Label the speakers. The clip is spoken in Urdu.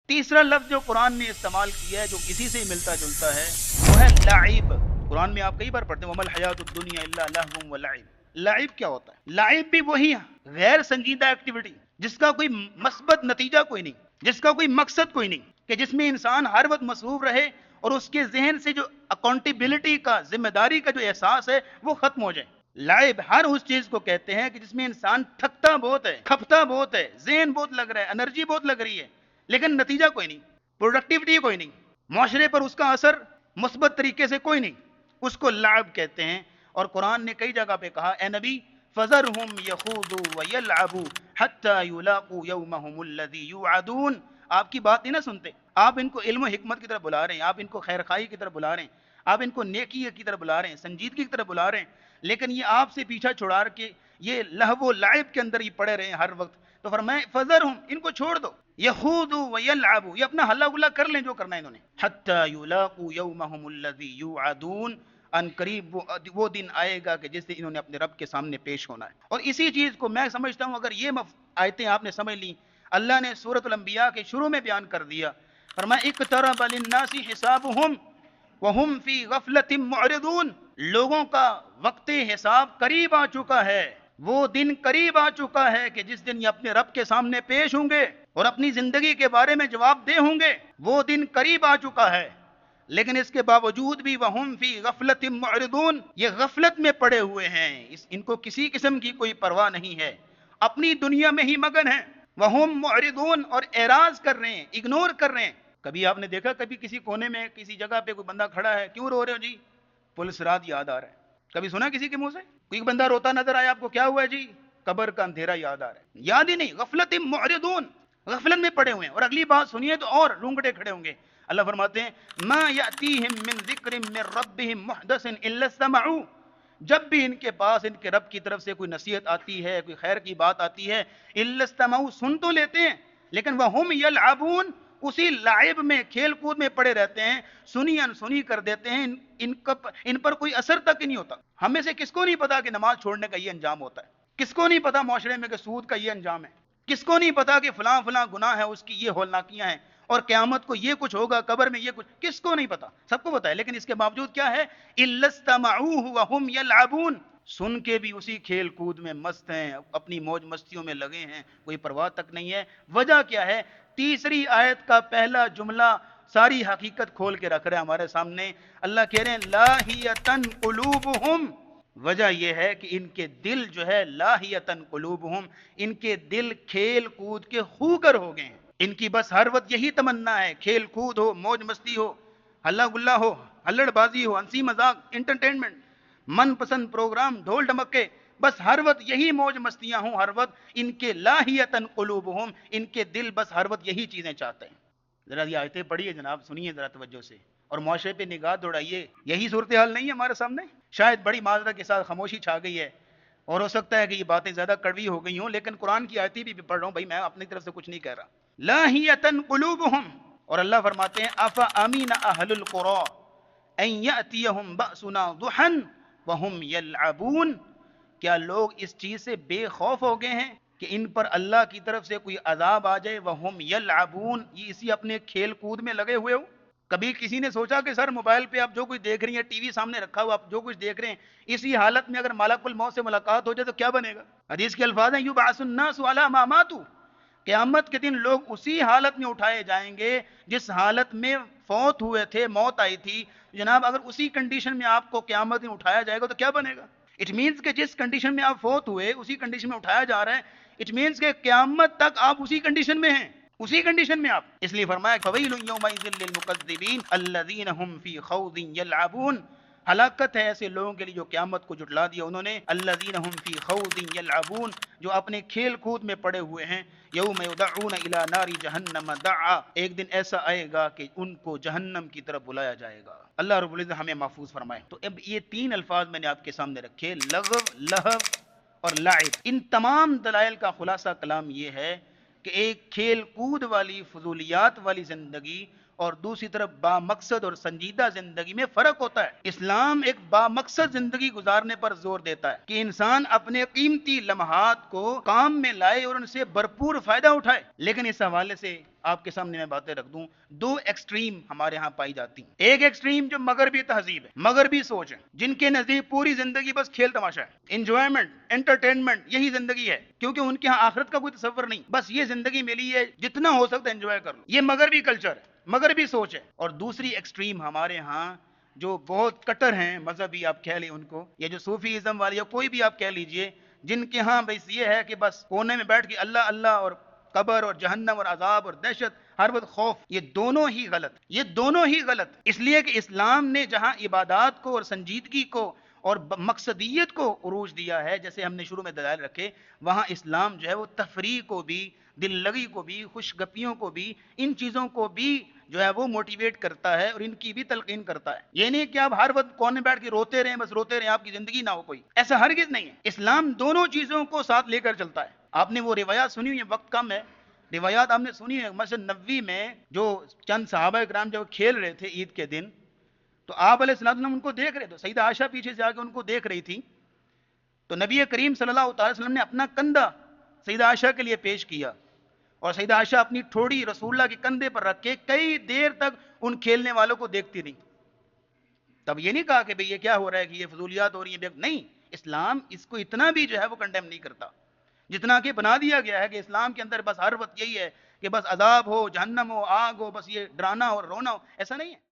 Speaker 1: تیسرا لفظ جو قرآن نے استعمال کیا ہے جو اسی سے ملتا جلتا ہے وہ ہے لعب۔ قرآن میں آپ کئی بار پڑھتے ہیں وَمَا الْحَيَاةُ الدُّنْيَا إِلَّا لَهْوٌ وَلَعِبٌ۔ لعب کیا ہوتا ہے؟ لعب بھی وہی ہے، غیر سنجیدہ ایکٹیویٹی جس کا کوئی مثبت نتیجہ کوئی نہیں، جس کا کوئی مقصد کوئی نہیں، کہ جس میں انسان ہر وقت مصروف رہے اور اس کے ذہن سے جو اکاؤنٹیبلٹی کا، ذمہ داری کا جو احساس ہے وہ ختم ہو جائے۔ لعب ہر اس چیز کو کہتے ہیں کہ جس میں انسان تھکتا بہت ہے، کھپتا بہت ہے، ذہن بہت لگ رہا ہے، انرجی بہت لگ رہی ہے، لیکن نتیجہ کوئی نہیں، پروڈکٹیوٹی کوئی نہیں، معاشرے پر اس کا اثر مثبت طریقے سے کوئی نہیں، اس کو لعب کہتے ہیں۔ اور قرآن نے کئی جگہ پہ کہا اے نبی فَذَرْهُمْ يَخُوضُوا وَيَلْعَبُوا حَتَّى يُلَاقُوا يَوْمَهُمُ الَّذِي يُوعَدُونَ۔ آپ کی بات نہیں نہ سنتے، آپ ان کو علم و حکمت کی طرف بلا رہے ہیں، آپ ان کو خیر خواہی کی طرف بلا رہے ہیں، آپ ان کو نیکی کی طرف بلا رہے ہیں، سنجیدگی کی طرف بلا رہے ہیں، لیکن یہ آپ سے پیچھا چھڑا کے یہ لہو و لعب کے اندر ہی پڑے رہے ہیں ہر وقت۔ تو فرمائے فذرہم، ان کو چھوڑ دو، یخوضوا ویلعبوا، یہ اپنا ہلا گلا کر لیں جو کرنا ہے انہوں نے، حتی یلاقوا یومہم الذی یوعدون، ان قریب وہ دن آئے گا کہ جس دن انہوں نے اپنے رب کے سامنے پیش ہونا ہے۔ اور اسی چیز کو میں سمجھتا ہوں اگر یہ آیتیں آپ نے سمجھ لی، اللہ نے سورۃ الانبیاء کے شروع میں بیان کر دیا، فرمایا اقترب للناس حسابہم وہم فی غفلۃ معرضون، لوگوں کا وقت حساب قریب آ چکا ہے، وہ دن قریب آ چکا ہے کہ جس دن یہ اپنے رب کے سامنے پیش ہوں گے اور اپنی زندگی کے بارے میں جواب دہ ہوں گے، وہ دن قریب آ چکا ہے، لیکن اس کے باوجود بھی وہم فی غفلۃ معرضون، یہ غفلت میں پڑے ہوئے ہیں، ان کو کسی قسم کی کوئی پرواہ نہیں ہے، اپنی دنیا میں ہی مگن ہیں، وہم معرضون، اور اعراض کر رہے ہیں، اگنور کر رہے ہیں۔ کبھی آپ نے دیکھا کبھی کسی کونے میں کسی جگہ پہ کوئی بندہ کھڑا ہے، کیوں رو رہے ہو جی؟ پولیس رات یاد آ رہا ہے۔ کبھی سنا کسی کے منہ سے کوئی بندہ روتا نظر آیا آپ کو؟ کیا ہوا ہے جی؟ قبر کا اندھیرا یاد آ رہا ہے۔ یاد ہی نہیں، غفلت معرضون، غفلت میں پڑے ہوئے ہیں۔ اور اگلی بات سنیے تو اور رونگٹے کھڑے ہوں گے۔ اللہ فرماتے ہیں ما یاتیہم من ذکر من ربہم محدث الا استمعوا، جب بھی ان کے پاس ان کے رب کی طرف سے کوئی نصیحت آتی ہے، کوئی خیر کی بات آتی ہے، الا استمعوا، سن تو لیتے ہیں، لیکن وہم یلعبون، اسی لعب میں، کھیل کود میں پڑے رہتے ہیں، سنی انسنی کر دیتے ہیں، ان پر کوئی اثر تک ہی نہیں ہوتا۔ ہم میں سے کس کو نہیں پتا کہ نماز چھوڑنے کا یہ انجام ہوتا ہے؟ کس کو نہیں پتا معاشرے میں کہ سود کا یہ انجام ہے؟ کس کو نہیں پتا کہ فلاں فلاں گناہ ہے، اس کی یہ ہولناکیاں ہیں، اور قیامت کو یہ کچھ ہوگا، قبر میں یہ کچھ، کس کو نہیں پتا؟ سب کو پتا ہے، لیکن اس کے باوجود کیا ہے؟ الا استمعوه وهم يلعبون، سن کے بھی اسی کھیل کود میں مست ہیں، اپنی موج مستیوں میں لگے ہیں، کوئی پرواہ تک نہیں ہے۔ وجہ کیا ہے؟ تیسری آیت کا پہلا جملہ ساری حقیقت کھول کے رکھ رہے ہیں ہمارے سامنے۔ اللہ کہہ رہے ہیں لاہیتن قلوبہم، وجہ یہ ہے کہ ان کے دل جو ہے لاہیتن قلوبہم، ان کے دل کھیل کود کے خوگر ہو گئے ہیں، ان کی بس ہر وقت یہی تمنا ہے، کھیل کود ہو، موج مستی ہو، ہلا گلا ہو، ہلڑ بازی ہو، ہنسی مذاق، انٹرٹینمنٹ، من پسند پروگرام، ڈھول ڈمکے، بس ہر وقت یہی موج مستیاں ہوں، ہر وقت ان کے لاہیتن قلوبہم، ان کے دل بس ہر وقت یہی چیزیں چاہتے ہیں۔ ذرا یہ آیتیں پڑھیے جناب، سنیے ذرا توجہ سے، اور معاشرے پہ نگاہ دوڑائیے۔ یہی صورتحال نہیں ہے ہمارے سامنے؟ شاید بڑی معذرت کے ساتھ خاموشی چھا گئی ہے، اور ہو سکتا ہے کہ یہ باتیں زیادہ کڑوی ہو گئی ہوں، لیکن قرآن کی آیتیں بھی پڑھ رہا ہوں بھائی، میں اپنی طرف سے کچھ نہیں کہہ رہا۔ لاہیتن قلوبہم، اور اللہ فرماتے ہیں افا امین اہل القری ان یاتیہم باسنا ضحا وہم یلعبون، کیا لوگ اس چیز سے بے خوف ہو گئے ہیں کہ ان پر اللہ کی طرف سے کوئی عذاب آ جائے، وہم یلعبون، یہ اسی اپنے کھیل کود میں لگے ہوئے ہو؟ کبھی کسی نے سوچا کہ سر موبائل پہ آپ جو کچھ دیکھ رہی ہیں، ٹی وی سامنے رکھا ہوا آپ جو کچھ دیکھ رہے ہیں، اسی حالت میں اگر ملک الموت سے ملاقات ہو جائے تو کیا بنے گا؟ حدیث کے الفاظ ہیں یبعث الناس علی ما ماتوا، قیامت کے دن لوگ اسی حالت میں اٹھائے جائیں گے جس حالت میں فوت ہوئے تھے، موت آئی تھی۔ جناب اگر اسی کنڈیشن میں آپ کو قیامت میں اٹھایا جائے گا تو کیا بنے گا؟ اٹ مینس کہ جس کنڈیشن میں آپ فوت ہوئے اسی کنڈیشن میں اٹھایا جا رہا ہے، اٹ مینس کہ قیامت تک آپ اسی کنڈیشن میں ہیں، اسی کنڈیشن میں آپ۔ اس لیے فرمایا فویل یومئذ للمکذبین الذین هم فی خوض یلعبون، ہلاکت ہے ایسے لوگوں کے لیے جو قیامت کو جھٹلا دیا انہوں نے، الذین هم فی خوض یلعبون، جو اپنے کھیل کود میں پڑے ہوئے ہیں۔ یوم یدعون الی نار جہنم دعا، ایک دن ایسا آئے گا کہ ان کو جہنم کی طرف بلایا جائے گا۔ اللہ رب العزت ہمیں محفوظ فرمائے۔ تو اب یہ تین الفاظ میں نے آپ کے سامنے رکھے، لغو، لہو اور لعب۔ ان تمام دلائل کا خلاصہ کلام یہ ہے کہ ایک کھیل کود والی، فضولیات والی زندگی اور دوسری طرف بامقصد اور سنجیدہ زندگی میں فرق ہوتا ہے۔ اسلام ایک بامقصد زندگی گزارنے پر زور دیتا ہے کہ انسان اپنے قیمتی لمحات کو کام میں لائے اور ان سے بھرپور فائدہ اٹھائے۔ لیکن اس حوالے سے آپ کے سامنے میں باتیں رکھ دوں، دو ایکسٹریم ہمارے ہاں پائی جاتی ہیں۔ ایک ایکسٹریم جو مغربی تہذیب ہے، مغربی سوچ ہے، جن کے نزدیک پوری زندگی بس کھیل تماشا ہے، انجوائمنٹ، انٹرٹینمنٹ، یہی زندگی ہے، کیونکہ ان کے ہاں آخرت کا کوئی تصور نہیں، بس یہ زندگی ملی ہے، جتنا ہو سکتا ہے انجوائے کر لو۔ یہ مغربی کلچر ہے، مغربی سوچ ہے۔ اور دوسری ایکسٹریم ہمارے ہاں جو بہت کٹر ہیں، مذہبی آپ کہہ لیں ان کو، یا جو صوفی ازم والے یا کوئی بھی آپ کہہ لیجئے، جن کے ہاں بس یہ ہے کہ بس کونے میں بیٹھ کے اللہ اللہ اور قبر اور جہنم اور عذاب اور دہشت، ہر وقت خوف، یہ دونوں ہی غلط، یہ دونوں ہی غلط۔ اس لیے کہ اسلام نے جہاں عبادات کو اور سنجیدگی کو اور مقصدیت کو عروج دیا ہے، جیسے ہم نے شروع میں دلائل رکھے، وہاں اسلام جو ہے وہ تفریح کو بھی، دل لگی کو بھی، خوش گپیوں کو بھی، ان چیزوں کو بھی جو ہے وہ موٹیویٹ کرتا ہے اور ان کی بھی تلقین کرتا ہے۔ یہ نہیں کہ آپ ہر وقت کونے بیٹھ کے روتے رہیں، بس روتے رہیں، آپ کی زندگی نہ ہو کوئی، ایسا ہرگز نہیں ہے۔ اسلام دونوں چیزوں کو ساتھ لے کر چلتا ہے۔ آپ نے وہ روایات سنی ہوئی ہیں، وقت کم ہے، روایات آپ نے سنی ہے، مسجد نبوی میں جو چند صحابہ کرام جب کھیل رہے تھے عید کے دن، تو آپ علیہ السلام ان کو دیکھ رہے تھے، سیدہ عائشہ پیچھے سے آ کے ان کو دیکھ رہی تھی، تو نبی کریم صلی اللہ علیہ وسلم نے اپنا کندھا سیدہ عائشہ کے لیے پیش کیا، اور سیدہ عائشہ اپنی ٹھوڑی رسول اللہ کے کندھے پر رکھ کے کئی دیر تک ان کھیلنے والوں کو دیکھتی رہی۔ تب یہ نہیں کہا کہ بھئی یہ کیا ہو رہا ہے، کہ یہ فضولیات ہو رہی ہیں، نہیں، اسلام اس کو اتنا بھی جو ہے وہ کنڈیم نہیں کرتا، جتنا کہ بنا دیا گیا ہے کہ اسلام کے اندر بس ہر وقت یہی ہے کہ بس عذاب ہو، جہنم ہو، آگ ہو، بس یہ ڈرانا اور رونا ہو، ایسا نہیں ہے۔